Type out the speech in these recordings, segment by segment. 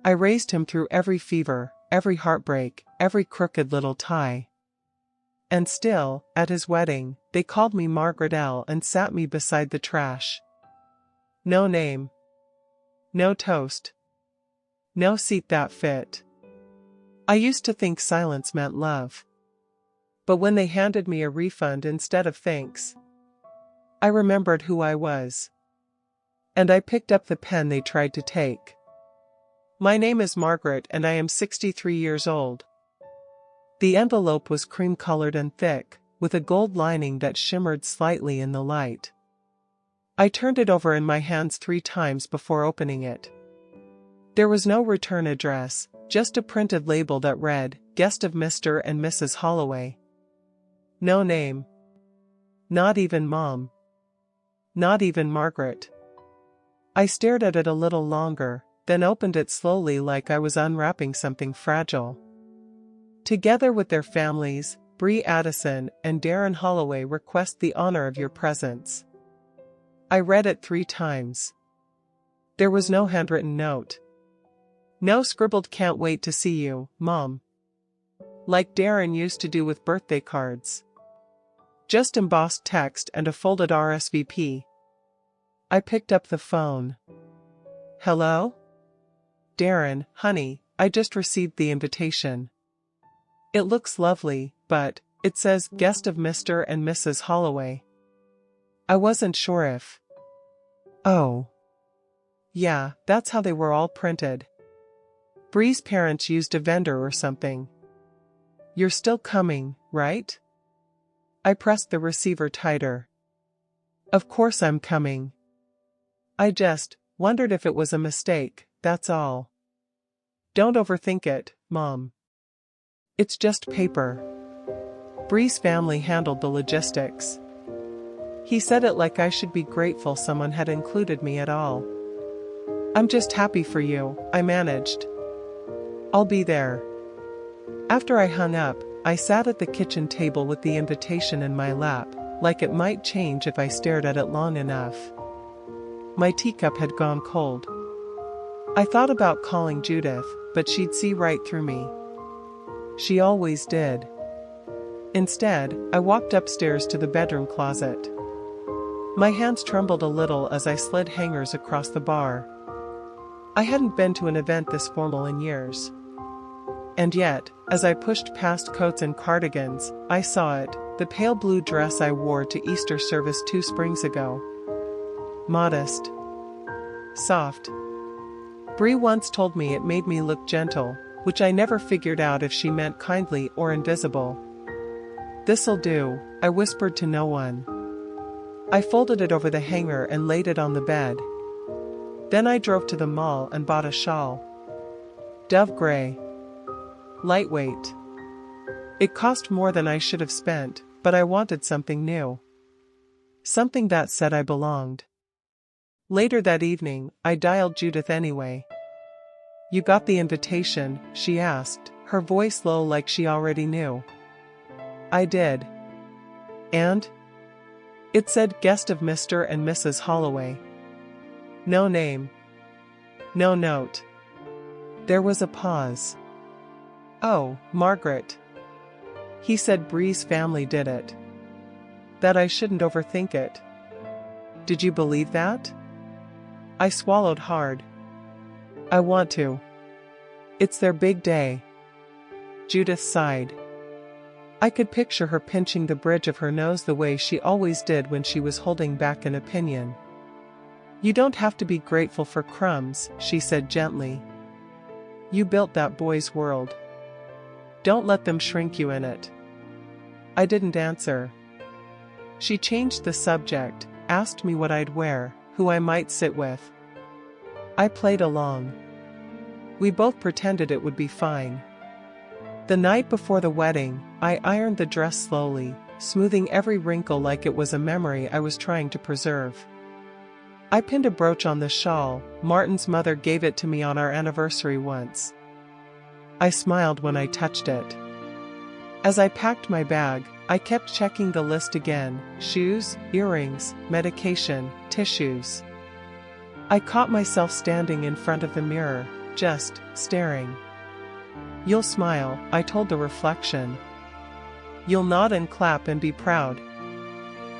I raised him through every fever, every heartbreak, every crooked little tie. And still, at his wedding, they called me Margaret L. and sat me beside the trash. No name. No toast. No seat that fit. I used to think silence meant love. But when they handed me a refund instead of thanks, I remembered who I was. And I picked up the pen they tried to take. My name is Margaret and I am 63 years old. The envelope was cream-colored and thick, with a gold lining that shimmered slightly in the light. I turned it over in my hands 3 times before opening it. There was no return address, just a printed label that read, "Guest of Mr. and Mrs. Holloway." No name. Not even Mom. Not even Margaret. I stared at it a little longer, then opened it slowly like I was unwrapping something fragile. Together with their families, Bree Addison and Darren Holloway request the honor of your presence. I read it 3 times. There was no handwritten note. No scribbled "Can't wait to see you, Mom," like Darren used to do with birthday cards. Just embossed text and a folded RSVP. I picked up the phone. Hello? Darren, honey, I just received the invitation. It looks lovely, but it says guest of Mr. and Mrs. Holloway. I wasn't sure if... Oh. Yeah, that's how they were all printed. Bree's parents used a vendor or something. You're still coming, right? I pressed the receiver tighter. Of course I'm coming. I just wondered if it was a mistake, that's all. Don't overthink it, Mom. It's just paper. Bree's family handled the logistics. He said it like I should be grateful someone had included me at all. I'm just happy for you, I managed. I'll be there. After I hung up, I sat at the kitchen table with the invitation in my lap, like it might change if I stared at it long enough. My teacup had gone cold. I thought about calling Judith, but she'd see right through me. She always did. Instead, I walked upstairs to the bedroom closet. My hands trembled a little as I slid hangers across the bar. I hadn't been to an event this formal in years. And yet, as I pushed past coats and cardigans, I saw it, the pale blue dress I wore to Easter service 2 springs ago. Modest. Soft. Bree once told me it made me look gentle, which I never figured out if she meant kindly or invisible. This'll do, I whispered to no one. I folded it over the hanger and laid it on the bed. Then I drove to the mall and bought a shawl. Dove gray. Lightweight. It cost more than I should have spent, but I wanted something new. Something that said I belonged. Later that evening, I dialed Judith anyway. You got the invitation, she asked, her voice low like she already knew. I did. And? It said guest of Mr. and Mrs. Holloway. No name. No note. There was a pause. Oh, Margaret. He said Bree's family did it. That I shouldn't overthink it. Did you believe that? I swallowed hard. I want to. It's their big day. Judith sighed. I could picture her pinching the bridge of her nose the way she always did when she was holding back an opinion. You don't have to be grateful for crumbs, she said gently. You built that boy's world. Don't let them shrink you in it. I didn't answer. She changed the subject, asked me what I'd wear, who I might sit with. I played along. We both pretended it would be fine. The night before the wedding, I ironed the dress slowly, smoothing every wrinkle like it was a memory I was trying to preserve. I pinned a brooch on the shawl. Martin's mother gave it to me on our anniversary once. I smiled when I touched it. As I packed my bag, I kept checking the list again: shoes, earrings, medication, tissues. I caught myself standing in front of the mirror, just staring. You'll smile, I told the reflection. You'll nod and clap and be proud.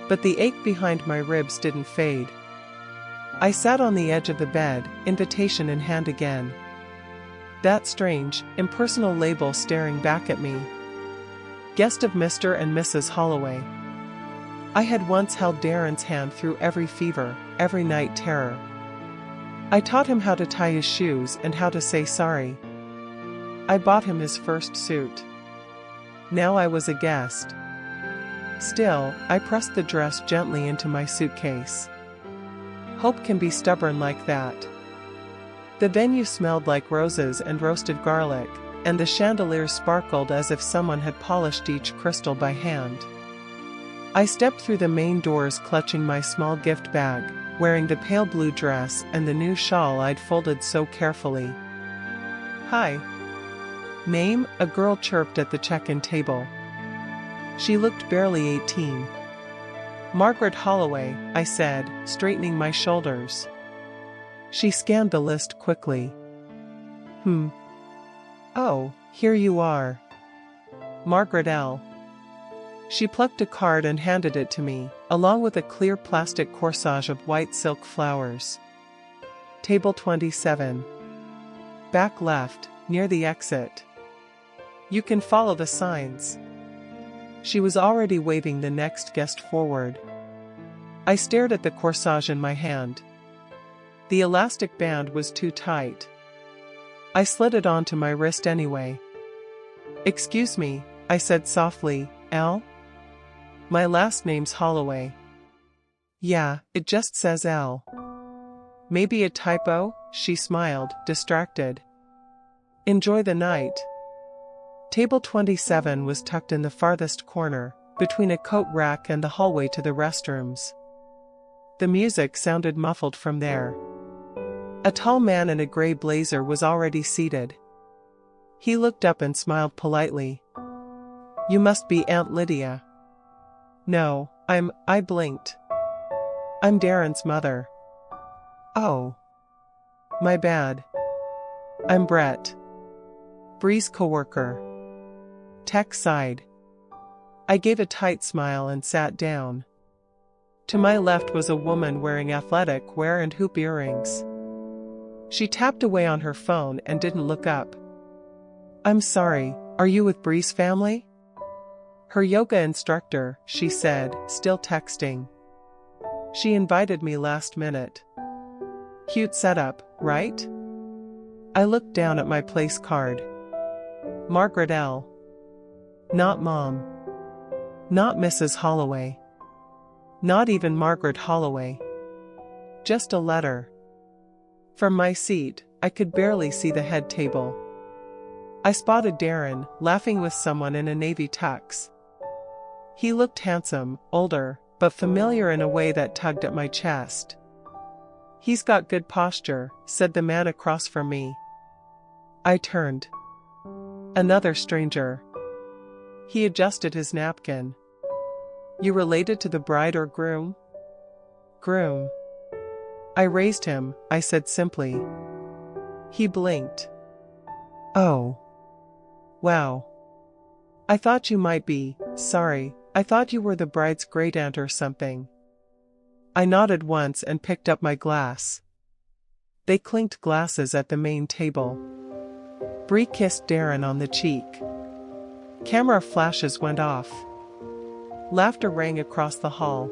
But the ache behind my ribs didn't fade. I sat on the edge of the bed, invitation in hand again. That strange, impersonal label staring back at me. Guest of Mr. and Mrs. Holloway. I had once held Darren's hand through every fever, every night terror. I taught him how to tie his shoes and how to say sorry. I bought him his first suit. Now I was a guest. Still, I pressed the dress gently into my suitcase. Hope can be stubborn like that. The venue smelled like roses and roasted garlic, and the chandeliers sparkled as if someone had polished each crystal by hand. I stepped through the main doors clutching my small gift bag, wearing the pale blue dress and the new shawl I'd folded so carefully. Hi. Name, a girl chirped at the check-in table. She looked barely 18. Margaret Holloway, I said, straightening my shoulders. She scanned the list quickly. Oh, here you are. Margaret L. She plucked a card and handed it to me, along with a clear plastic corsage of white silk flowers. Table 27. Back left, near the exit. You can follow the signs. She was already waving the next guest forward. I stared at the corsage in my hand. The elastic band was too tight. I slid it onto my wrist anyway. Excuse me, I said softly, L? My last name's Holloway. Yeah, it just says L. Maybe a typo? She smiled, distracted. Enjoy the night. Table 27 was tucked in the farthest corner, between a coat rack and the hallway to the restrooms. The music sounded muffled from there. A tall man in a gray blazer was already seated. He looked up and smiled politely. You must be Aunt Lydia. No, I blinked. I'm Darren's mother. Oh. My bad. I'm Brett. Bree's coworker. Tech sighed. I gave a tight smile and sat down. To my left was a woman wearing athletic wear and hoop earrings. She tapped away on her phone and didn't look up. I'm sorry, are you with Bree's family? Her yoga instructor, she said, still texting. She invited me last minute. Cute setup, right? I looked down at my place card. Margaret L. Not Mom. Not Mrs. Holloway. Not even Margaret Holloway. Just a letter. From my seat, I could barely see the head table. I spotted Darren, laughing with someone in a navy tux. He looked handsome, older, but familiar in a way that tugged at my chest. He's got good posture, said the man across from me. I turned. Another stranger. He adjusted his napkin. You related to the bride or groom? Groom. I raised him, I said simply. He blinked. Oh. Wow. I thought you might be, sorry, I thought you were the bride's great-aunt or something. I nodded once and picked up my glass. They clinked glasses at the main table. Bree kissed Darren on the cheek. Camera flashes went off. Laughter rang across the hall.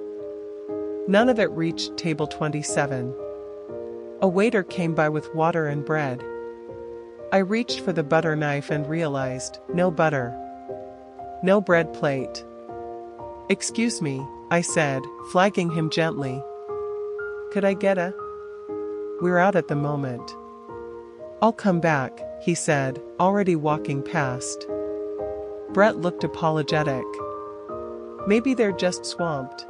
None of it reached table 27. A waiter came by with water and bread. I reached for the butter knife and realized, no butter. No bread plate. Excuse me, I said, flagging him gently. Could I get a? We're out at the moment. I'll come back, he said, already walking past. Brett looked apologetic. Maybe they're just swamped.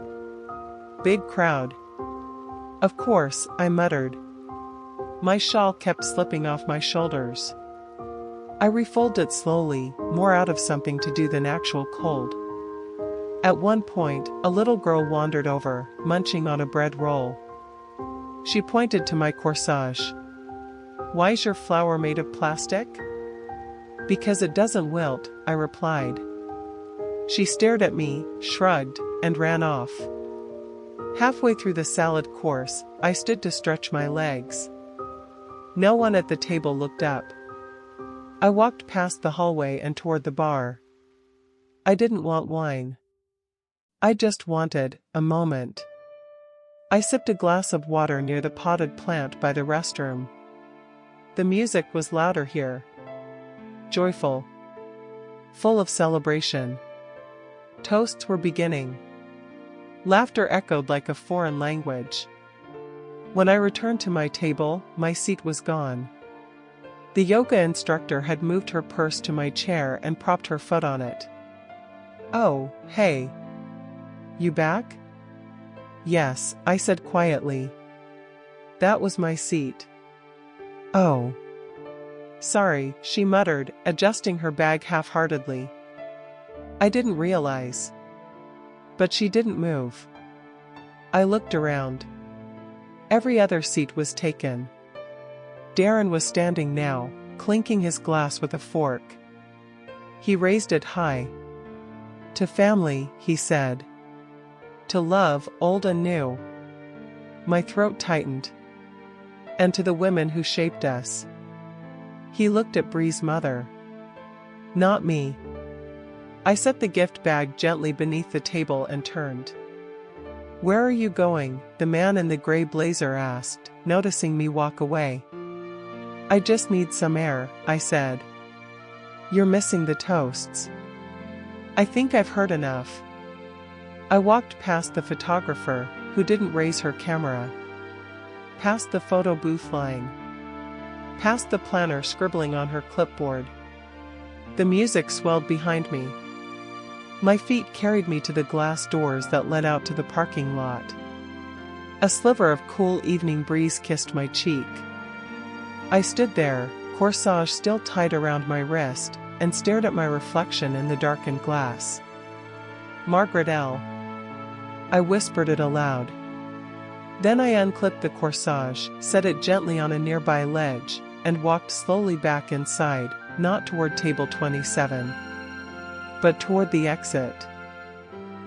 Big crowd. Of course, I muttered. My shawl kept slipping off my shoulders. I refolded it slowly, more out of something to do than actual cold. At one point, a little girl wandered over, munching on a bread roll. She pointed to my corsage. Why's your flower made of plastic? Because it doesn't wilt, I replied. She stared at me, shrugged, and ran off. Halfway through the salad course, I stood to stretch my legs. No one at the table looked up. I walked past the hallway and toward the bar. I didn't want wine. I just wanted a moment. I sipped a glass of water near the potted plant by the restroom. The music was louder here. Joyful. Full of celebration. Toasts were beginning. Laughter echoed like a foreign language. When I returned to my table, my seat was gone. The yoga instructor had moved her purse to my chair and propped her foot on it. "Oh, hey. You back?" "Yes," I said quietly. "That was my seat." "Oh. Sorry," she muttered, adjusting her bag half-heartedly. I didn't realize. But she didn't move. I looked around. Every other seat was taken. Darren was standing now, clinking his glass with a fork. He raised it high. "To family," he said. "To love, old and new." My throat tightened. "And to the women who shaped us." He looked at Bree's mother. Not me. I set the gift bag gently beneath the table and turned. "Where are you going?" the man in the gray blazer asked, noticing me walk away. "I just need some air," I said. "You're missing the toasts." "I think I've heard enough." I walked past the photographer, who didn't raise her camera. Past the photo booth line. Past the planner scribbling on her clipboard. The music swelled behind me. My feet carried me to the glass doors that led out to the parking lot. A sliver of cool evening breeze kissed my cheek. I stood there, corsage still tied around my wrist, and stared at my reflection in the darkened glass. "Margaret L." I whispered it aloud. Then I unclipped the corsage, set it gently on a nearby ledge, and walked slowly back inside, not toward table 27, but toward the exit.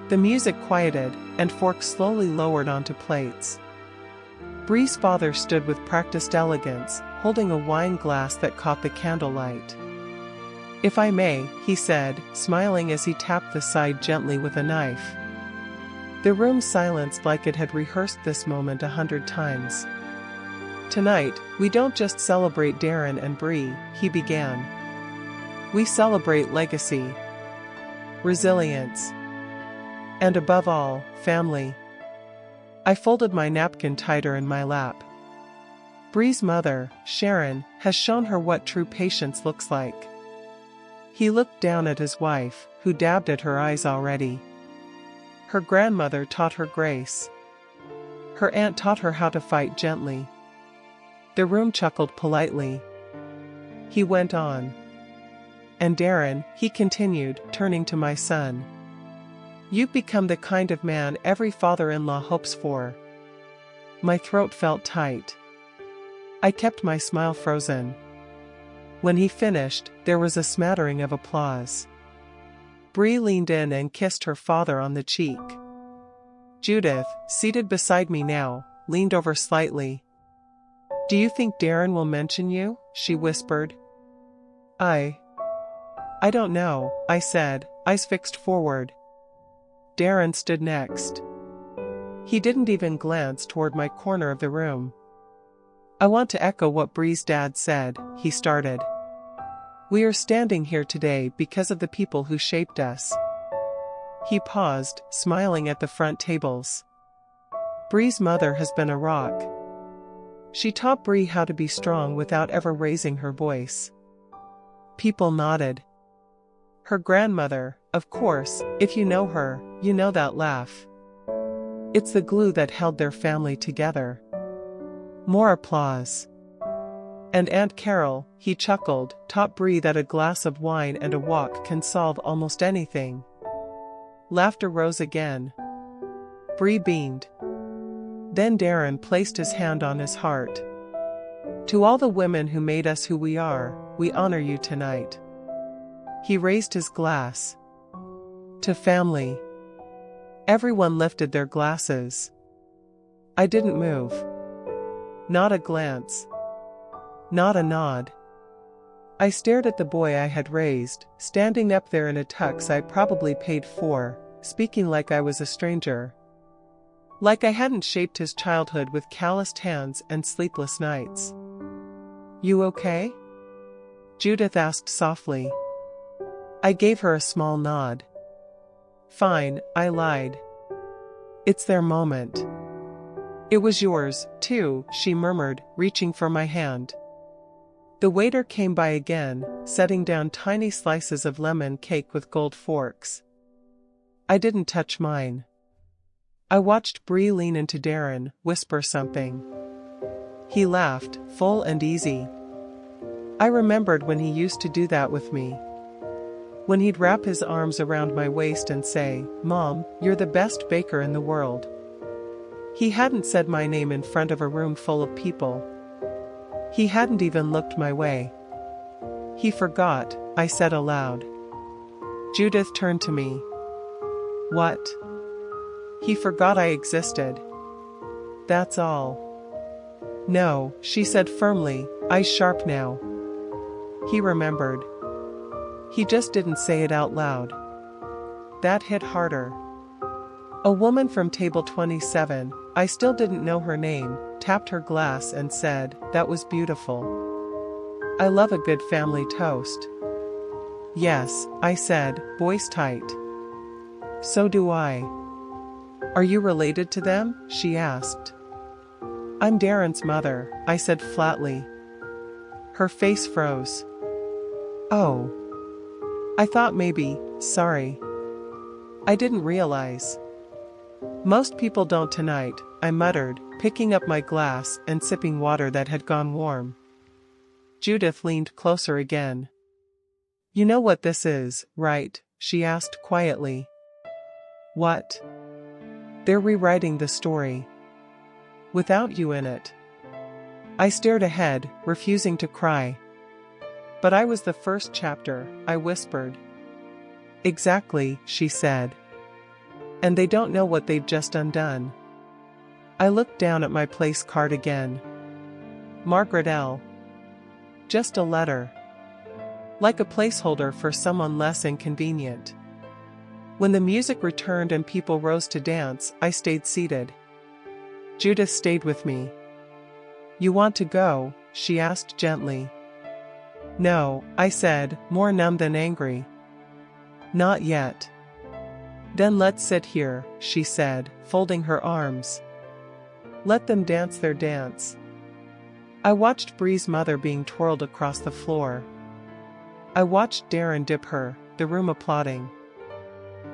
The music quieted, and forks slowly lowered onto plates. Bree's father stood with practiced elegance, holding a wine glass that caught the candlelight. "If I may," he said, smiling as he tapped the side gently with a knife. The room silenced like it had rehearsed this moment 100 times. "Tonight, we don't just celebrate Darren and Bree," he began. "We celebrate legacy, resilience, and above all, family." I folded my napkin tighter in my lap. Bree's mother, Sharon, has shown her what true patience looks like. He looked down at his wife, who dabbed at her eyes already. Her grandmother taught her grace. Her aunt taught her how to fight gently. The room chuckled politely. He went on. "And Darren," he continued, turning to my son, "you've become the kind of man every father-in-law hopes for." My throat felt tight. I kept my smile frozen. When he finished, there was a smattering of applause. Bree leaned in and kissed her father on the cheek. Judith, seated beside me now, leaned over slightly. "Do you think Darren will mention you?" she whispered. I don't know," I said, eyes fixed forward. Darren stood next. He didn't even glance toward my corner of the room. "I want to echo what Bree's dad said," he started. "We are standing here today because of the people who shaped us." He paused, smiling at the front tables. "Bree's mother has been a rock. She taught Bree how to be strong without ever raising her voice." People nodded. "Her grandmother, of course, if you know her, you know that laugh. It's the glue that held their family together." More applause. "And Aunt Carol," he chuckled, "taught Bree that a glass of wine and a walk can solve almost anything." Laughter rose again. Bree beamed. Then Darren placed his hand on his heart. To all the women who made us who we are, we honor you tonight. He raised his glass. To family. Everyone lifted their glasses. I didn't move. Not a glance. Not a nod. I stared at the boy I had raised, standing up there in a tux I probably paid for, speaking like I was a stranger. Like I hadn't shaped his childhood with calloused hands and sleepless nights. You okay? Judith asked softly. I gave her a small nod. Fine, I lied. It's their moment. It was yours, too, she murmured, reaching for my hand. The waiter came by again, setting down tiny slices of lemon cake with gold forks. I didn't touch mine. I watched Bree lean into Darren, whisper something. He laughed, full and easy. I remembered when he used to do that with me. When he'd wrap his arms around my waist and say, "Mom, you're the best baker in the world." He hadn't said my name in front of a room full of people. He hadn't even looked my way. He forgot, I said aloud. Judith turned to me. What? He forgot I existed. That's all. No, she said firmly, eyes sharp now. He remembered. He just didn't say it out loud. That hit harder. A woman from table 27, I still didn't know her name, tapped her glass and said, "That was beautiful. I love a good family toast." Yes, I said, voice tight. So do I. Are you related to them? She asked. I'm Darren's mother, I said flatly. Her face froze. Oh. I thought maybe, sorry. I didn't realize. Most people don't tonight, I muttered, picking up my glass and sipping water that had gone warm. Judith leaned closer again. You know what this is, right? She asked quietly. What? They're rewriting the story. Without you in it. I stared ahead, refusing to cry. But I was the first chapter, I whispered. Exactly, she said. And they don't know what they've just undone. I looked down at my place card again. Margaret L. Just a letter. Like a placeholder for someone less inconvenient. When the music returned and people rose to dance, I stayed seated. Judith stayed with me. You want to go? She asked gently. No, I said, more numb than angry. Not yet. Then let's sit here, she said, folding her arms. Let them dance their dance. I watched Bree's mother being twirled across the floor. I watched Darren dip her, the room applauding.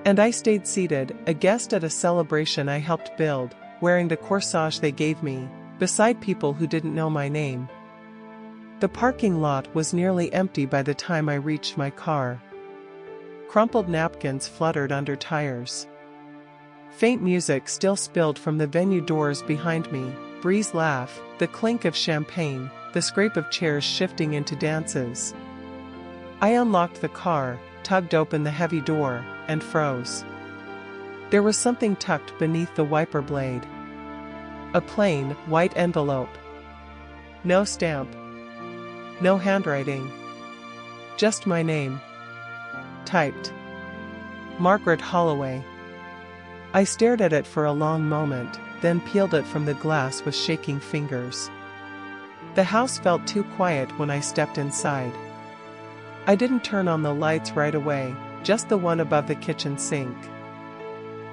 And I stayed seated, a guest at a celebration I helped build, wearing the corsage they gave me, beside people who didn't know my name. The parking lot was nearly empty by the time I reached my car. Crumpled napkins fluttered under tires. Faint music still spilled from the venue doors behind me, Bree's laugh, the clink of champagne, the scrape of chairs shifting into dances. I unlocked the car, tugged open the heavy door, and froze. There was something tucked beneath the wiper blade. A plain, white envelope. No stamp. No handwriting. Just my name. Typed. Margaret Holloway. I stared at it for a long moment, then peeled it from the glass with shaking fingers. The house felt too quiet when I stepped inside. I didn't turn on the lights right away, just the one above the kitchen sink.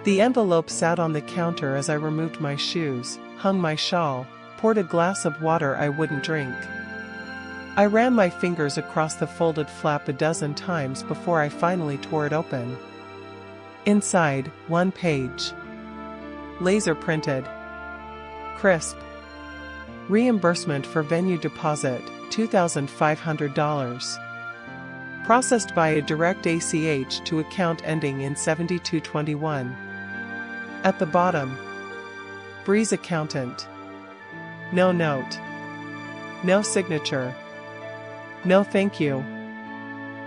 The envelope sat on the counter as I removed my shoes, hung my shawl, poured a glass of water I wouldn't drink. I ran my fingers across the folded flap a dozen times before I finally tore it open. Inside, one page. Laser printed. Crisp. Reimbursement for venue deposit, $2,500. Processed via direct ACH to account ending in 7221. At the bottom. Bree's accountant. No note. No signature. No thank you.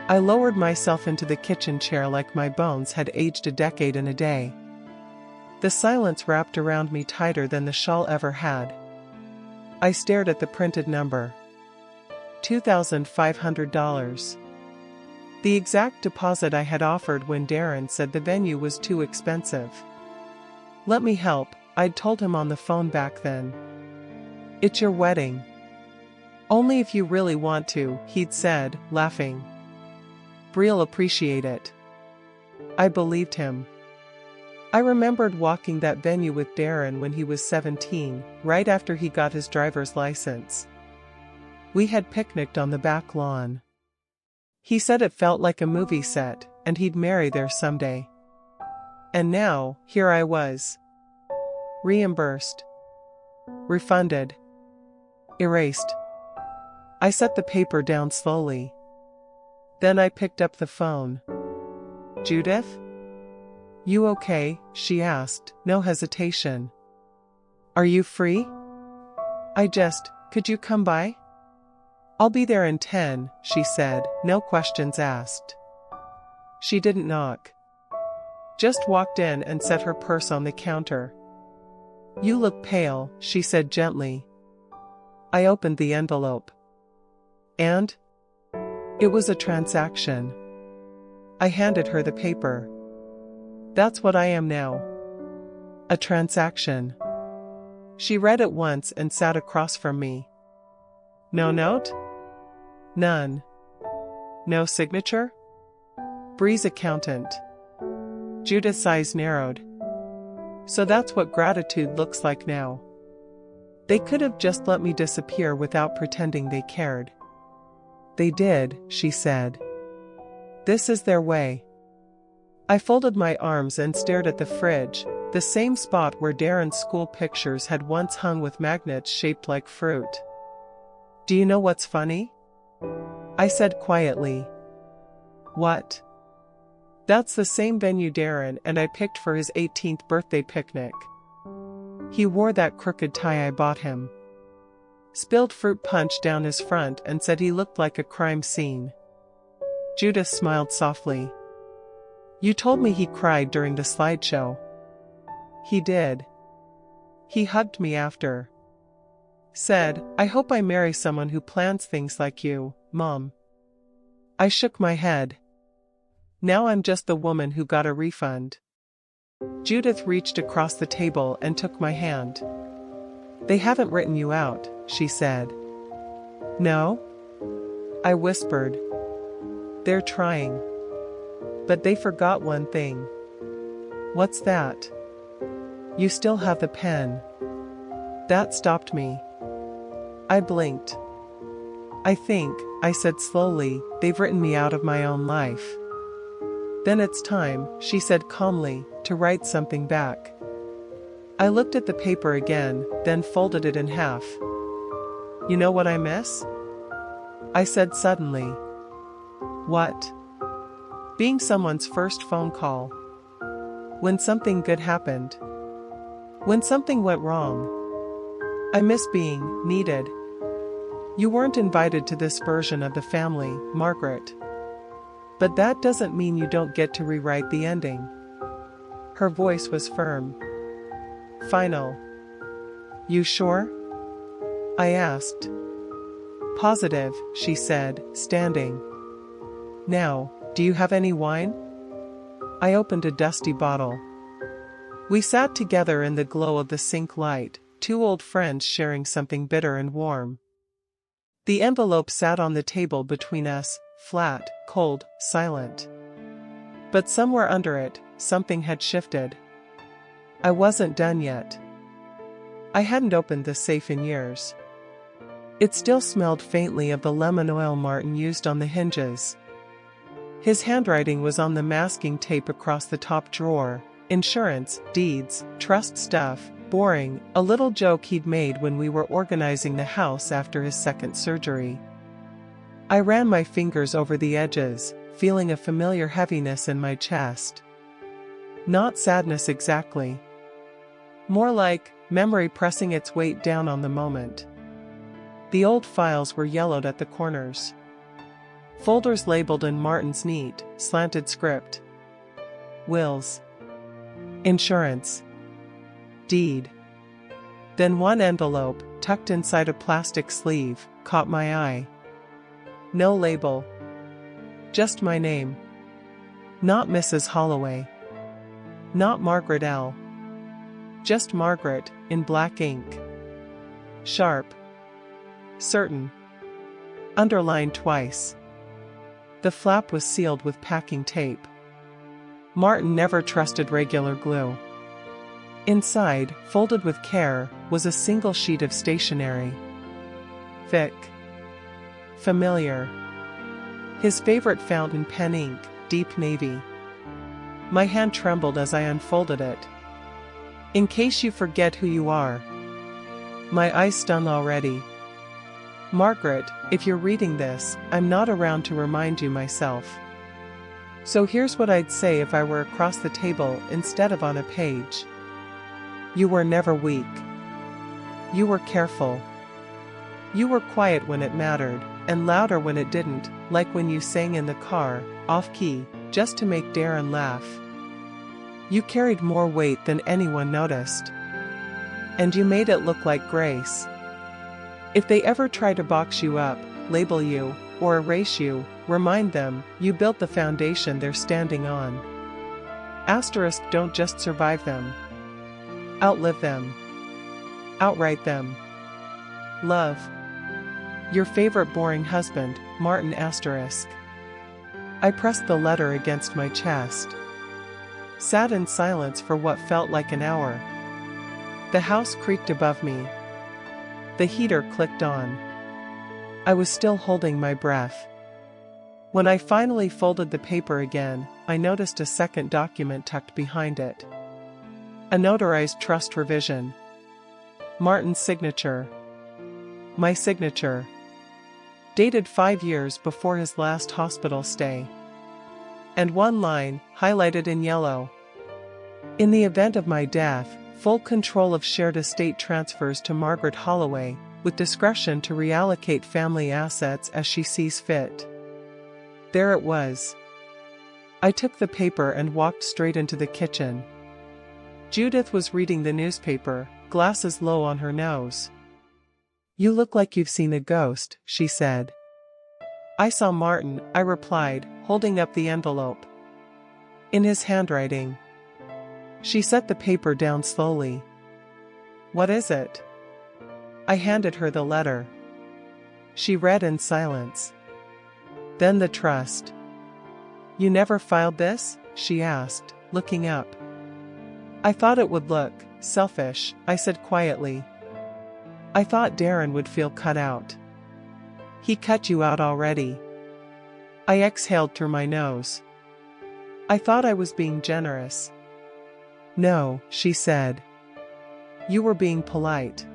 I lowered myself into the kitchen chair like my bones had aged a decade in a day. The silence wrapped around me tighter than the shawl ever had. I stared at the printed number. $2,500. The exact deposit I had offered when Darren said the venue was too expensive. Let me help, I'd told him on the phone back then. It's your wedding. Only if you really want to, he'd said, laughing. Bre'll appreciate it. I believed him. I remembered walking that venue with Darren when he was 17, right after he got his driver's license. We had picnicked on the back lawn. He said it felt like a movie set, and he'd marry there someday. And now, here I was. Reimbursed. Refunded. Erased. I set the paper down slowly. Then I picked up the phone. Judith? You okay? She asked, no hesitation. Are you free? Could you come by? I'll be there in 10, she said, no questions asked. She didn't knock. Just walked in and set her purse on the counter. You look pale, she said gently. I opened the envelope. And? It was a transaction. I handed her the paper. That's what I am now. A transaction. She read it once and sat across from me. No note? None. No signature? Bree's accountant. Judith's eyes narrowed. So that's what gratitude looks like now. They could have just let me disappear without pretending they cared. They did, she said. This is their way. I folded my arms and stared at the fridge, the same spot where Darren's school pictures had once hung with magnets shaped like fruit. Do you know what's funny? I said quietly. What? That's the same venue Darren and I picked for his 18th birthday picnic. He wore that crooked tie I bought him. Spilled fruit punch down his front and said he looked like a crime scene. Judith smiled softly. You told me he cried during the slideshow. He did. He hugged me after. Said, I hope I marry someone who plans things like you, Mom. I shook my head. Now I'm just the woman who got a refund. Judith reached across the table and took my hand. They haven't written you out, she said. No? I whispered. They're trying. But they forgot one thing. What's that? You still have the pen. That stopped me. I blinked. I think, I said slowly, they've written me out of my own life. Then it's time, she said calmly, to write something back. I looked at the paper again, then folded it in half. You know what I miss? I said suddenly. What? Being someone's first phone call. When something good happened. When something went wrong. I miss being needed. You weren't invited to this version of the family, Margaret. But that doesn't mean you don't get to rewrite the ending. Her voice was firm. Final. You sure? I asked. Positive, she said, standing. Now, do you have any wine? I opened a dusty bottle. We sat together in the glow of the sink light, two old friends sharing something bitter and warm. The envelope sat on the table between us, flat, cold, silent. But somewhere under it, something had shifted. I wasn't done yet. I hadn't opened the safe in years. It still smelled faintly of the lemon oil Martin used on the hinges. His handwriting was on the masking tape across the top drawer. Insurance, deeds, trust stuff, boring, a little joke he'd made when we were organizing the house after his second surgery. I ran my fingers over the edges, feeling a familiar heaviness in my chest. Not sadness exactly. More like memory pressing its weight down on the moment. The old files were yellowed at the corners. Folders labeled in Martin's neat, slanted script. Wills. Insurance. Deed. Then one envelope, tucked inside a plastic sleeve, caught my eye. No label. Just my name. Not Mrs. Holloway. Not Margaret L. Just Margaret, in black ink. Sharp. Certain. Underlined twice. The flap was sealed with packing tape. Martin never trusted regular glue. Inside, folded with care, was a single sheet of stationery. Thick. Familiar. His favorite fountain pen ink, deep navy. My hand trembled as I unfolded it. In case you forget who you are. My eyes stung already. Margaret, if you're reading this, I'm not around to remind you myself. So here's what I'd say if I were across the table instead of on a page. You were never weak. You were careful. You were quiet when it mattered, and louder when it didn't, like when you sang in the car, off-key, just to make Darren laugh. You carried more weight than anyone noticed. And you made it look like grace. If they ever try to box you up, label you, or erase you, remind them, you built the foundation they're standing on. Asterisk, don't just survive them. Outlive them. Outright them. Love. Your favorite boring husband, Martin Asterisk. I pressed the letter against my chest. Sat in silence for what felt like an hour. The house creaked above me. The heater clicked on. I was still holding my breath. When I finally folded the paper again, I noticed a second document tucked behind it. A notarized trust revision. Martin's signature. My signature. Dated 5 years before his last hospital stay. And one line, highlighted in yellow. In the event of my death, full control of shared estate transfers to Margaret Holloway, with discretion to reallocate family assets as she sees fit. There it was. I took the paper and walked straight into the kitchen. Judith was reading the newspaper, glasses low on her nose. You look like you've seen a ghost, she said. I saw Martin, I replied, holding up the envelope. In his handwriting. She set the paper down slowly. What is it? I handed her the letter. She read in silence. Then the trust. You never filed this? She asked, looking up. I thought it would look selfish, I said quietly. I thought Darren would feel cut out. He cut you out already. I exhaled through my nose. I thought I was being generous. No, she said. You were being polite.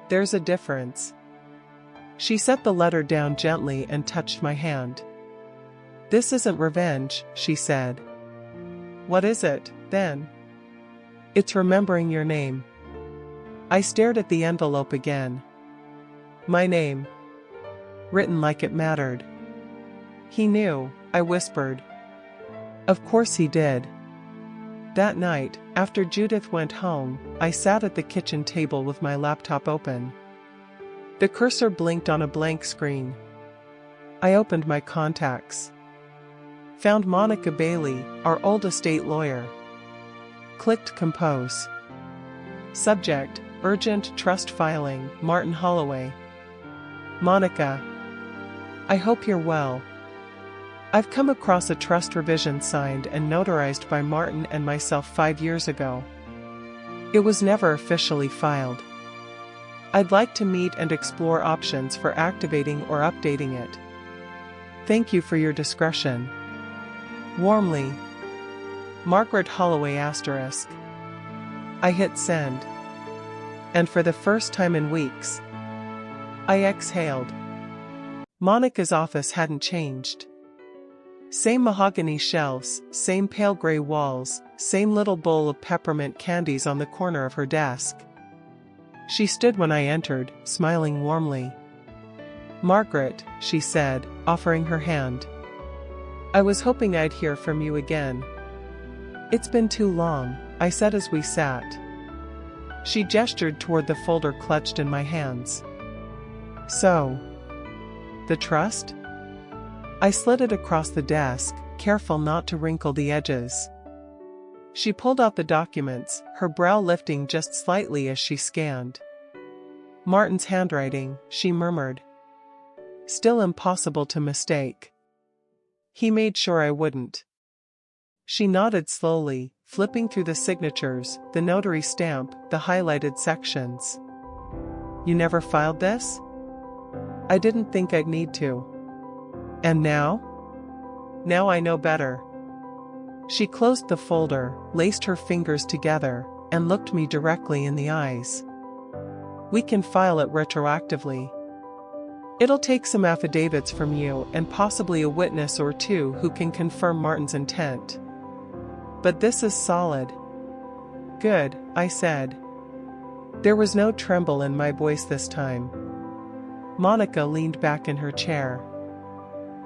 There's a difference. She set the letter down gently and touched my hand. This isn't revenge, she said. What is it, then? It's remembering your name. I stared at the envelope again. My name. Written like it mattered. He knew, I whispered. Of course he did. That night, after Judith went home, I sat at the kitchen table with my laptop open. The cursor blinked on a blank screen. I opened my contacts. Found Monica Bailey, our old estate lawyer. Clicked compose. Subject, urgent trust filing, Martin Holloway. Monica. I hope you're well. I've come across a trust revision signed and notarized by Martin and myself 5 years ago. It was never officially filed. I'd like to meet and explore options for activating or updating it. Thank you for your discretion. Warmly. Margaret Holloway asterisk. I hit send. And for the first time in weeks, I exhaled. Monica's office hadn't changed. Same mahogany shelves, same pale gray walls, same little bowl of peppermint candies on the corner of her desk. She stood when I entered, smiling warmly. "Margaret," she said, offering her hand. "I was hoping I'd hear from you again." "It's been too long," I said as we sat. She gestured toward the folder clutched in my hands. "So, the trust?" I slid it across the desk, careful not to wrinkle the edges. She pulled out the documents, her brow lifting just slightly as she scanned. "Martin's handwriting," she murmured. "Still impossible to mistake. He made sure I wouldn't." She nodded slowly, flipping through the signatures, the notary stamp, the highlighted sections. "You never filed this?" "I didn't think I'd need to." "And now?" "Now I know better." She closed the folder, laced her fingers together, and looked me directly in the eyes. "We can file it retroactively. It'll take some affidavits from you and possibly a witness or two who can confirm Martin's intent. But this is solid." "Good," I said. There was no tremble in my voice this time. Monica leaned back in her chair.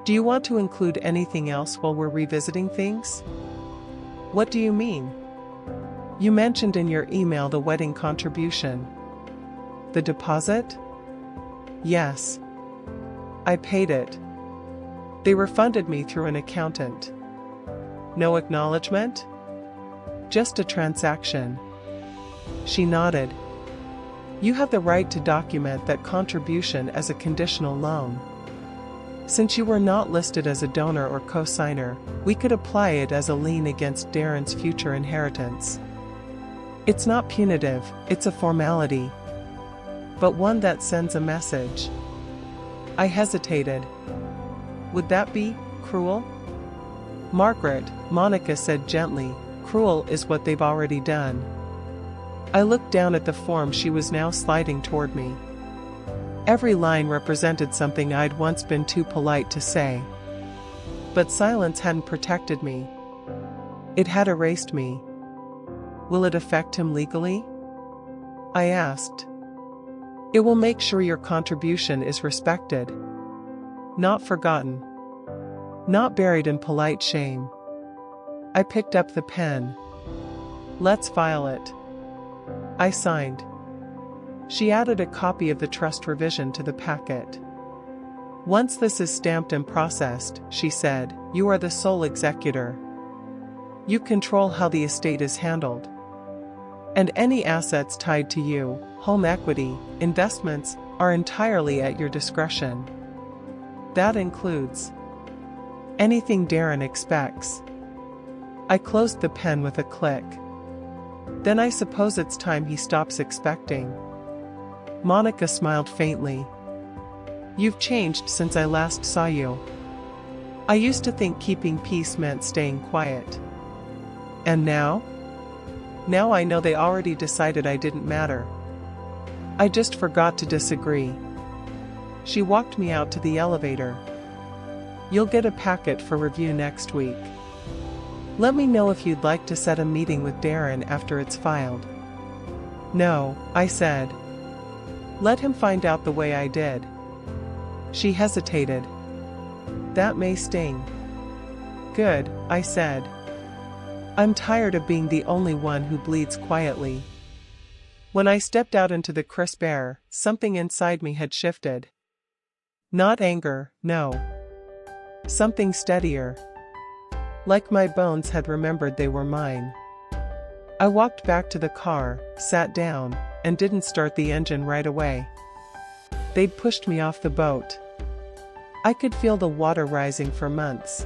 "Do you want to include anything else while we're revisiting things?" "What do you mean?" "You mentioned in your email the wedding contribution." "The deposit?" "Yes. I paid it. They refunded me through an accountant." "No acknowledgement?" "Just a transaction." She nodded. "You have the right to document that contribution as a conditional loan. Since you were not listed as a donor or co-signer, we could apply it as a lien against Darren's future inheritance. It's not punitive, it's a formality. But one that sends a message." I hesitated. "Would that be cruel?" "Margaret," Monica said gently, "cruel is what they've already done." I looked down at the form she was now sliding toward me. Every line represented something I'd once been too polite to say. But silence hadn't protected me. It had erased me. "Will it affect him legally?" I asked. "It will make sure your contribution is respected. Not forgotten. Not buried in polite shame." I picked up the pen. "Let's file it." I signed. She added a copy of the trust revision to the packet. "Once this is stamped and processed," she said, "you are the sole executor. You control how the estate is handled. And any assets tied to you, home equity, investments, are entirely at your discretion. That includes anything Darren expects." I closed the pen with a click. "Then I suppose it's time he stops expecting." Monica smiled faintly. "You've changed since I last saw you. I used to think keeping peace meant staying quiet. And now? Now I know they already decided I didn't matter. I just forgot to disagree." She walked me out to the elevator. "You'll get a packet for review next week. Let me know if you'd like to set a meeting with Darren after it's filed." "No," I said. "Let him find out the way I did." She hesitated. "That may sting." "Good," I said. "I'm tired of being the only one who bleeds quietly." When I stepped out into the crisp air, something inside me had shifted. Not anger, no. Something steadier. Like my bones had remembered they were mine. I walked back to the car, sat down, and didn't start the engine right away. They'd pushed me off the boat. I could feel the water rising for months.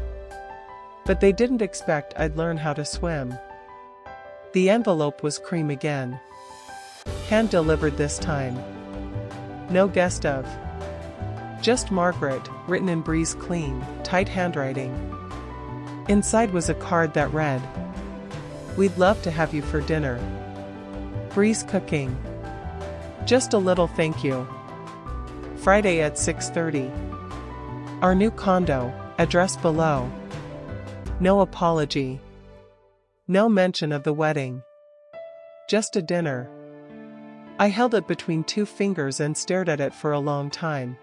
But they didn't expect I'd learn how to swim. The envelope was cream again. Hand-delivered this time. No guest of. Just Margaret, written in Bree's clean, tight handwriting. Inside was a card that read, "We'd love to have you for dinner. Bree's cooking. Just a little thank you. Friday at 6:30. Our new condo, address below." No apology. No mention of the wedding. Just a dinner. I held it between two fingers and stared at it for a long time.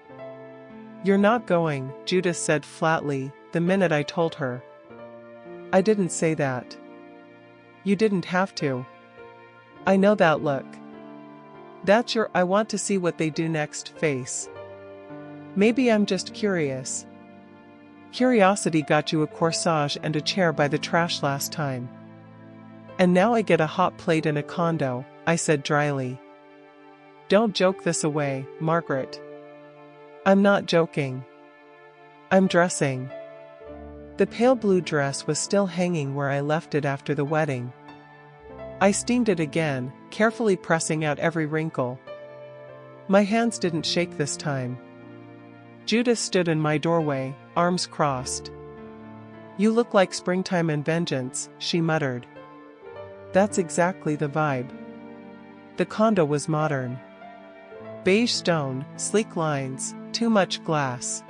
You're not going, Judith said flatly, the minute I told her. I didn't say that. You didn't have to. I know that look. That's your I want to see what they do next face. Maybe I'm just curious. Curiosity got you a corsage and a chair by the trash last time. And now I get a hot plate in a condo, I said dryly. Don't joke this away, Margaret. I'm not joking. I'm dressing. The pale blue dress was still hanging where I left it after the wedding. I steamed it again, carefully pressing out every wrinkle. My hands didn't shake this time. Judith stood in my doorway, arms crossed. You look like springtime and vengeance, she muttered. That's exactly the vibe. The condo was modern. Beige stone, sleek lines, too much glass.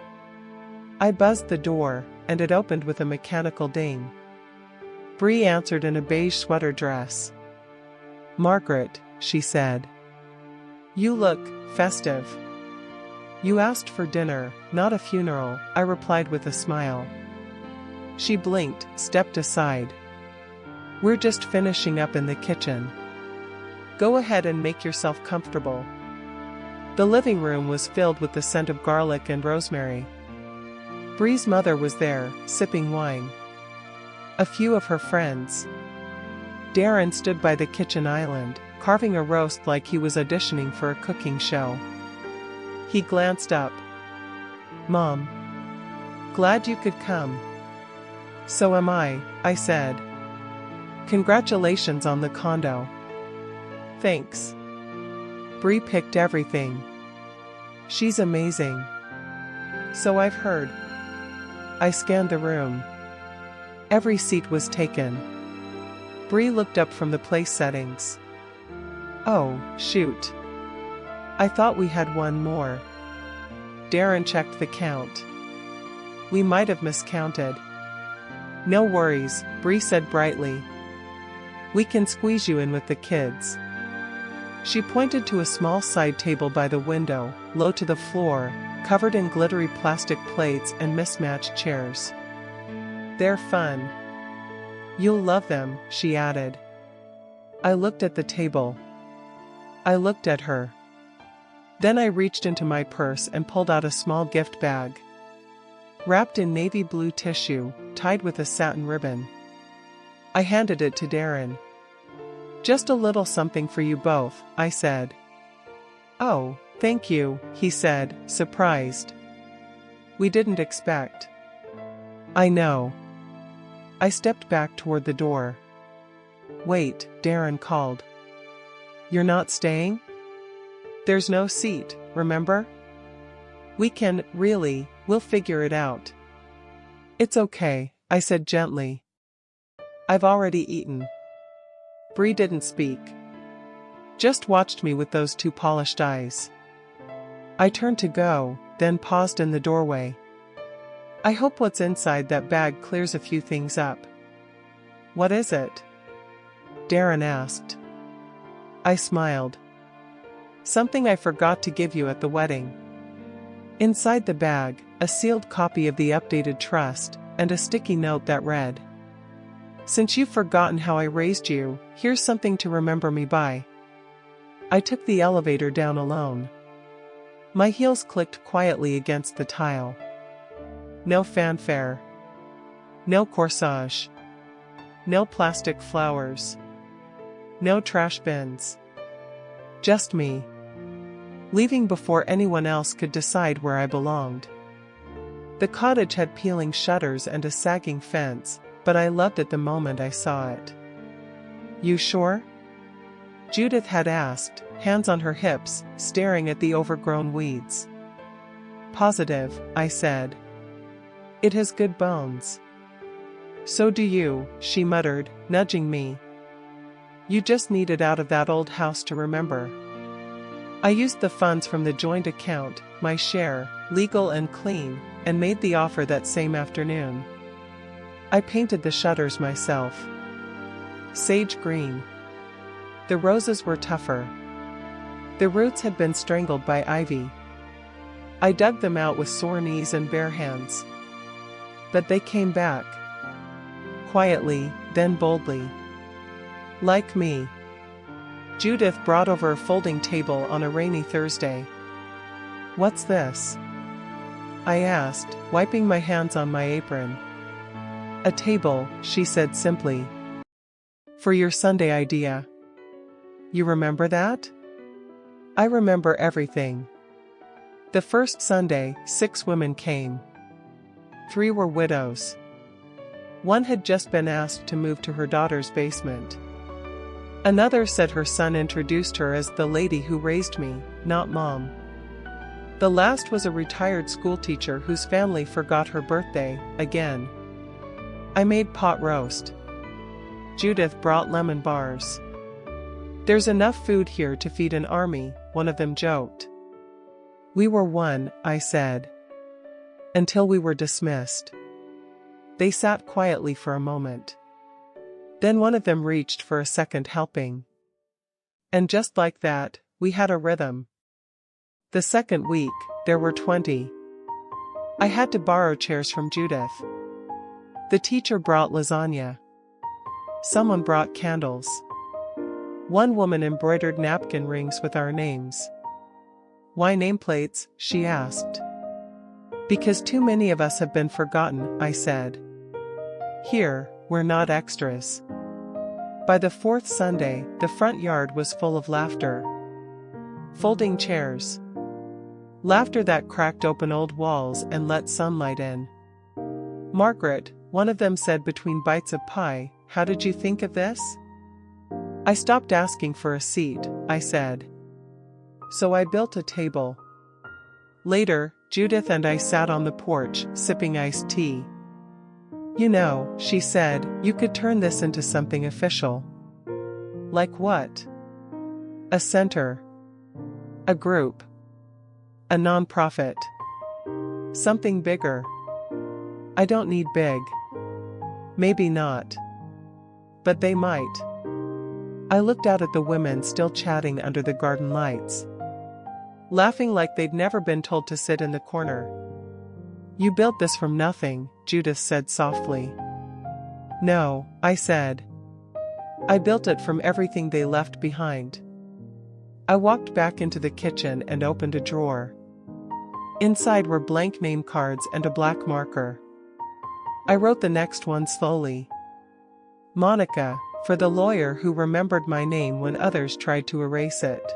I buzzed the door, and it opened with a mechanical ding. Bree answered in a beige sweater dress. Margaret, she said. You look festive. You asked for dinner, not a funeral, I replied with a smile. She blinked, stepped aside. We're just finishing up in the kitchen. Go ahead and make yourself comfortable. The living room was filled with the scent of garlic and rosemary. Bree's mother was there, sipping wine. A few of her friends. Darren stood by the kitchen island, carving a roast like he was auditioning for a cooking show. He glanced up. Mom. Glad you could come. So am I said. Congratulations on the condo. Thanks. Bree picked everything. She's amazing. So I've heard. I scanned the room. Every seat was taken. Bree looked up from the place settings. Oh, shoot. I thought we had one more. Darren checked the count. We might have miscounted. No worries, Bree said brightly. We can squeeze you in with the kids. She pointed to a small side table by the window, low to the floor, covered in glittery plastic plates and mismatched chairs. They're fun. You'll love them, she added. I looked at the table. I looked at her. Then I reached into my purse and pulled out a small gift bag. Wrapped in navy blue tissue, tied with a satin ribbon. I handed it to Darren. Just a little something for you both, I said. Oh, thank you, he said, surprised. We didn't expect. I know. I stepped back toward the door. Wait, Darren called. You're not staying? There's no seat, remember? We'll figure it out. It's okay, I said gently. I've already eaten. Bree didn't speak. Just watched me with those two polished eyes. I turned to go, then paused in the doorway. I hope what's inside that bag clears a few things up. What is it? Darren asked. I smiled. Something I forgot to give you at the wedding. Inside the bag, a sealed copy of the updated trust, and a sticky note that read, Since you've forgotten how I raised you, here's something to remember me by. I took the elevator down alone. My heels clicked quietly against the tile. No fanfare. No corsage. No plastic flowers. No trash bins. Just me. Leaving before anyone else could decide where I belonged. The cottage had peeling shutters and a sagging fence, but I loved it the moment I saw it. You sure? Judith had asked, hands on her hips, staring at the overgrown weeds. Positive, I said. It has good bones. So do you, she muttered, nudging me. You just need it out of that old house to remember. I used the funds from the joint account, my share, legal and clean, and made the offer that same afternoon. I painted the shutters myself. Sage green. The roses were tougher. The roots had been strangled by ivy. I dug them out with sore knees and bare hands. But they came back. Quietly, then boldly. Like me. Judith brought over a folding table on a rainy Thursday. "What's this?" I asked, wiping my hands on my apron. "A table," she said simply. "For your Sunday idea." "You remember that?" "I remember everything." The first Sunday, 6 women came. 3 were widows. 1 had just been asked to move to her daughter's basement. Another said her son introduced her as the lady who raised me, not mom. The last was a retired schoolteacher whose family forgot her birthday, again. I made pot roast. Judith brought lemon bars. "There's enough food here to feed an army," one of them joked. "We were one," I said. Until we were dismissed. They sat quietly for a moment. Then one of them reached for a second helping. And just like that, we had a rhythm. The second week, there were 20. I had to borrow chairs from Judith. The teacher brought lasagna. Someone brought candles. One woman embroidered napkin rings with our names. "Why nameplates?" she asked. "Because too many of us have been forgotten," I said. "Here, we're not extras." By the 4th Sunday, the front yard was full of laughter. Folding chairs. Laughter that cracked open old walls and let sunlight in. "Margaret," one of them said between bites of pie, "how did you think of this?" I stopped asking for a seat, I said. "So I built a table." Later, Judith and I sat on the porch, sipping iced tea. "You know," she said, "you could turn this into something official." "Like what?" "A center. A group. A non-profit. Something bigger." "I don't need big." "Maybe not. But they might." I looked out at the women still chatting under the garden lights. Laughing like they'd never been told to sit in the corner. "You built this from nothing," Judith said softly. "No," I said. "I built it from everything they left behind." I walked back into the kitchen and opened a drawer. Inside were blank name cards and a black marker. I wrote the next one slowly. Monica, for the lawyer who remembered my name when others tried to erase it.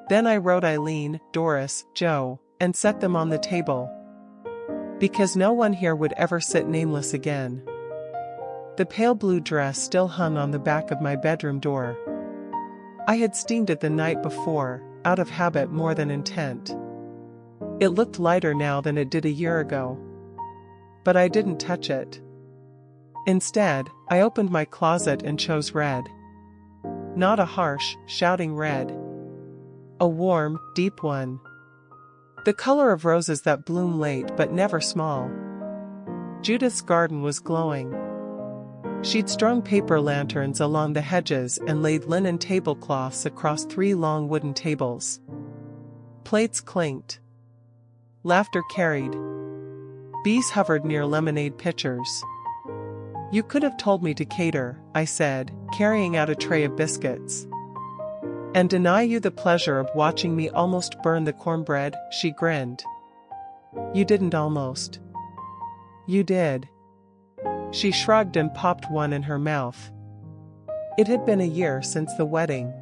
Then I wrote Eileen, Doris, Joe, and set them on the table. Because no one here would ever sit nameless again. The pale blue dress still hung on the back of my bedroom door. I had steamed it the night before, out of habit more than intent. It looked lighter now than it did a year ago. But I didn't touch it. Instead, I opened my closet and chose red. Not a harsh, shouting red. A warm, deep one. The color of roses that bloom late but never small. Judith's garden was glowing. She'd strung paper lanterns along the hedges and laid linen tablecloths across 3 long wooden tables. Plates clinked. Laughter carried. Bees hovered near lemonade pitchers. "You could have told me to cater," I said, carrying out a tray of biscuits. "And deny you the pleasure of watching me almost burn the cornbread," she grinned. "You didn't almost. You did." She shrugged and popped one in her mouth. It had been a year since the wedding.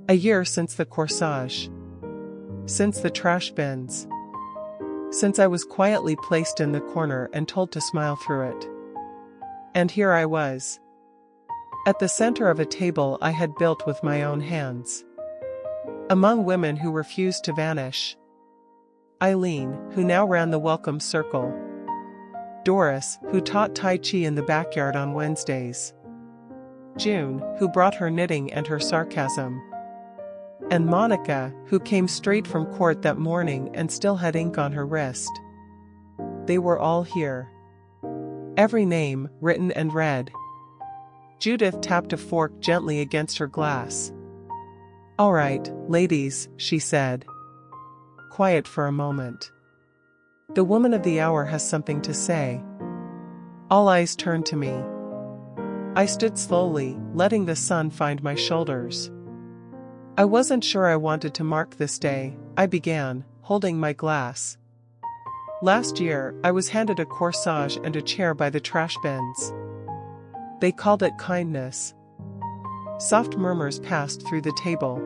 A year since the corsage. Since the trash bins. Since I was quietly placed in the corner and told to smile through it. And here I was. At the center of a table I had built with my own hands. Among women who refused to vanish. Eileen, who now ran the welcome circle. Doris, who taught Tai Chi in the backyard on Wednesdays. June, who brought her knitting and her sarcasm. And Monica, who came straight from court that morning and still had ink on her wrist. They were all here. Every name, written and read. Judith tapped a fork gently against her glass. "All right, ladies," she said. quiet for a moment. The woman of the hour has something to say. All eyes turned to me. I stood slowly, letting the sun find my shoulders. I wasn't sure I wanted to mark this day, I began, holding my glass. Last year, I was handed a corsage and a chair by the trash bins. They called it kindness. Soft murmurs passed through the table.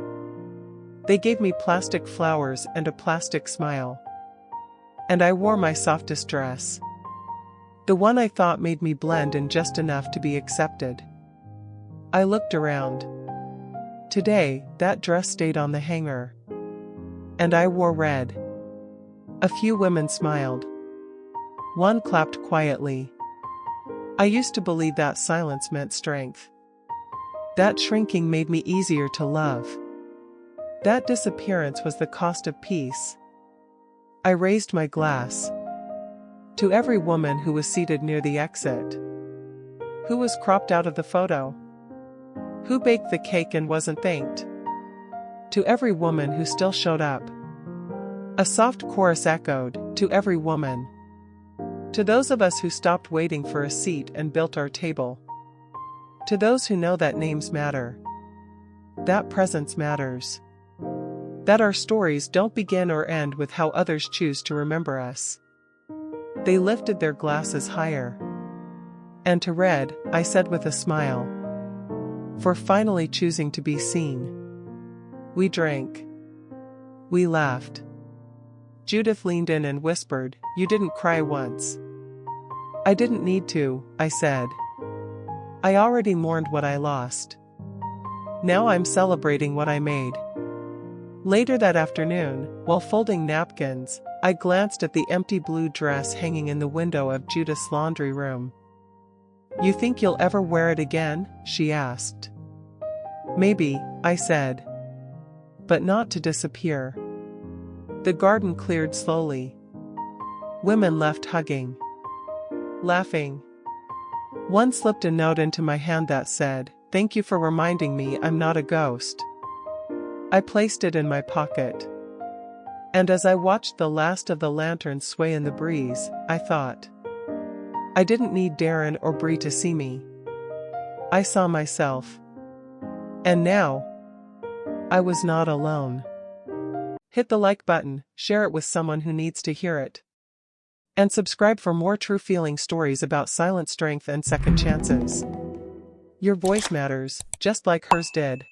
They gave me plastic flowers and a plastic smile. And I wore my softest dress. The one I thought made me blend in just enough to be accepted. I looked around. Today, that dress stayed on the hanger. And I wore red. A few women smiled. One clapped quietly. I used to believe that silence meant strength. That shrinking made me easier to love. That disappearance was the cost of peace. I raised my glass. To every woman who was seated near the exit. Who was cropped out of the photo? Who baked the cake and wasn't thanked? To every woman who still showed up. A soft chorus echoed, to every woman. To those of us who stopped waiting for a seat and built our table. To those who know that names matter. That presence matters. That our stories don't begin or end with how others choose to remember us. They lifted their glasses higher. And to Red, I said with a smile. For finally choosing to be seen. We drank. We laughed. Judith leaned in and whispered, "You didn't cry once." I didn't need to, I said. I already mourned what I lost. Now I'm celebrating what I made. Later that afternoon, while folding napkins, I glanced at the empty blue dress hanging in the window of Judith's laundry room. "You think you'll ever wear it again?" she asked. "Maybe," I said. "But not to disappear." The garden cleared slowly. Women left hugging. Laughing. One slipped a note into my hand that said, "Thank you for reminding me I'm not a ghost." I placed it in my pocket. And as I watched the last of the lanterns sway in the breeze, I thought. I didn't need Darren or Bree to see me. I saw myself. And now, I was not alone. Hit the like button, share it with someone who needs to hear it. And subscribe for more true feeling stories about silent strength and second chances. Your voice matters, just like hers did.